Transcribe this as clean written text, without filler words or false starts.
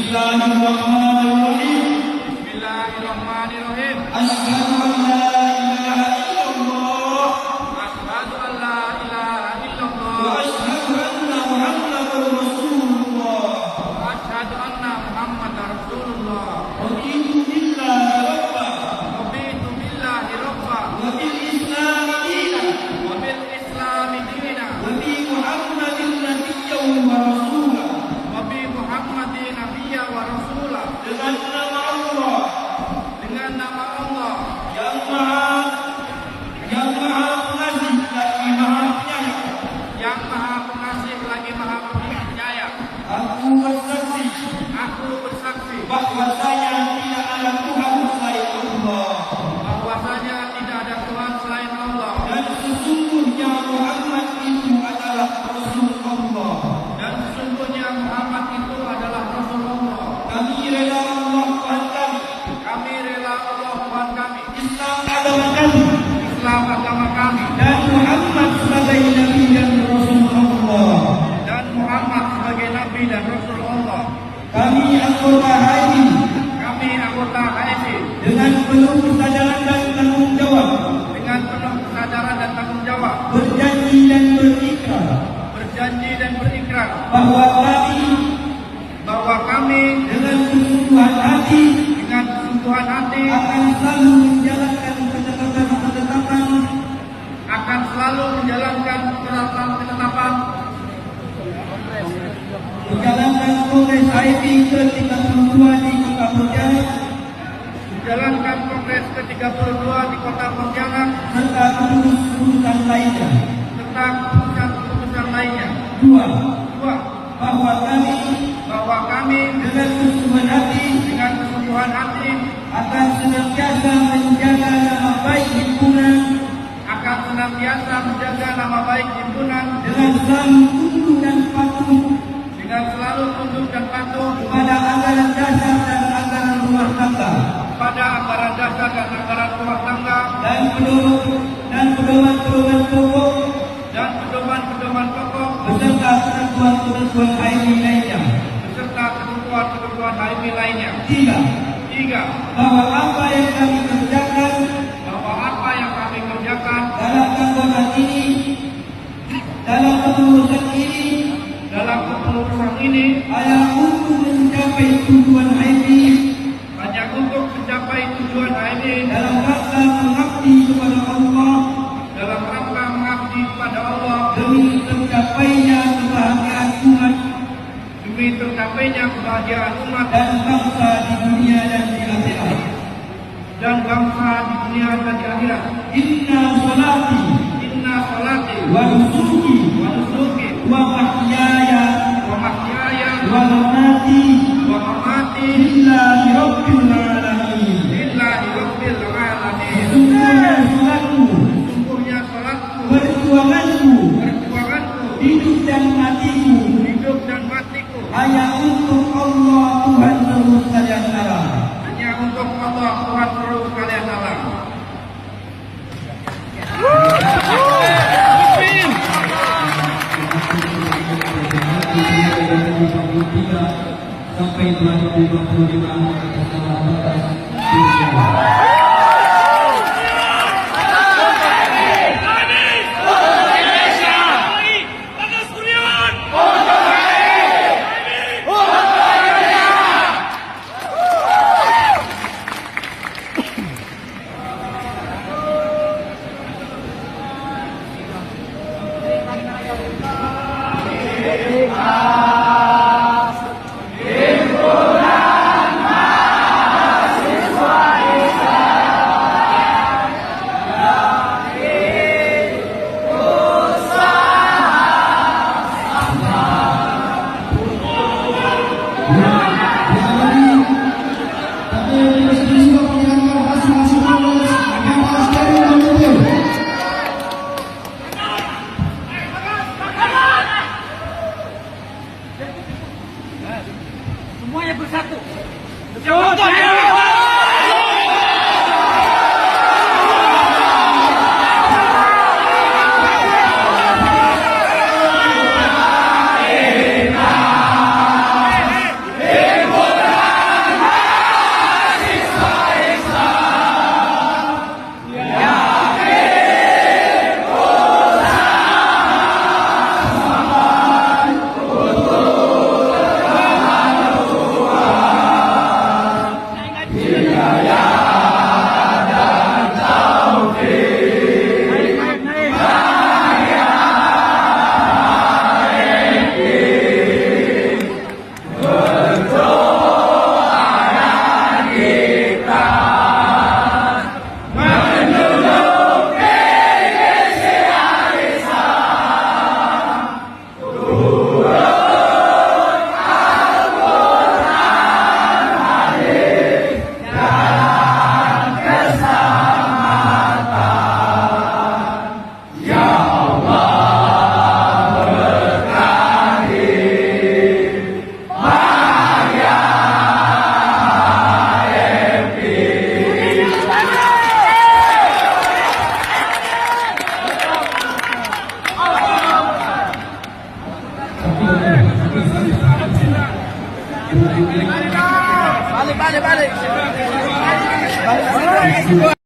Bismillahirrahmanirrahim. Bismillahirrahmanirrahim. Asyhadu an la ilaha illallah Asyhadu an la ilaha illallah wa asyhadu anna Muhammadar Rasulullah. wa asyhadu anna Muhammadar Rasulullah. Raditu billahi rabban Raditu billahi rabban wa bil Islam dinan wa bil Islami dinan wa bi Muhammadin nabiyyan wa rasula. wa bi Muhammadin nabiyyan wa rasula. Dengan nama Allah Dengan nama Allah yang maha pengasih lagi maha penyayang. yang maha pengasih lagi maha penyayang. Aku bersaksi Aku bersaksi bahwasanya tidak ada Tuhan selain Allah bahwasanya tidak ada Tuhan selain Allah dan sesungguhnya Muhammad itu adalah Rasul Allah. dan sesungguhnya Muhammad itu adalah Rasulullah. Kami rela Allah Tuhan kami, Kami rela Allah Tuhan kami, Islam agama kami, Islam agama kami, dan Muhammad sebagai Nabi dan Rasul Allah. dan Muhammad sebagai Nabi dan Rasul Allah. Kami anggota HMI Kami anggota HMI dengan penuh kesadaran dan tanggung jawab dengan penuh kesadaran dan tanggung jawab berjanji dan berikrar berjanji dan berikrar bahwa kami dengan kesungguhan hati kesungguhan hati akan selalu menjalankan ketetapan akan selalu menjalankan ketetapan Kongres HMI ke-32 di Kota Pontianak menjalankan Kongres ke-32 di Kota Pontianak serta keputusan lainnya. serta keputusan lainnya. Dua, Dua, bahwa kami dengan kesungguhan hati akan senantiasa menjaga nama baik himpunan dengan selalu tunduk dan patuh pada anggaran dasar dan anggaran rumah tangga dan pedoman-pedoman pokok beserta ketentuan HMI lainnya. Tiga, bahwa apa yang kami kerjakan dalam kepengurusan ini adalah untuk mencapai tujuan HMI dalam rangka mengabdi kepada Allah demi tercapainya kebahagiaan umat dan bangsa di dunia dan di akhirat. Inna salati wa nusuki wa mahyaya wa mamati lillahi rabbil alamin. Sesungguhnya salatku, perjuanganku, hidup dan matiku hanya untuk Allah Tuhan seluruh sekalian alam. Sampai 2025 semuanya bersatu. Balik.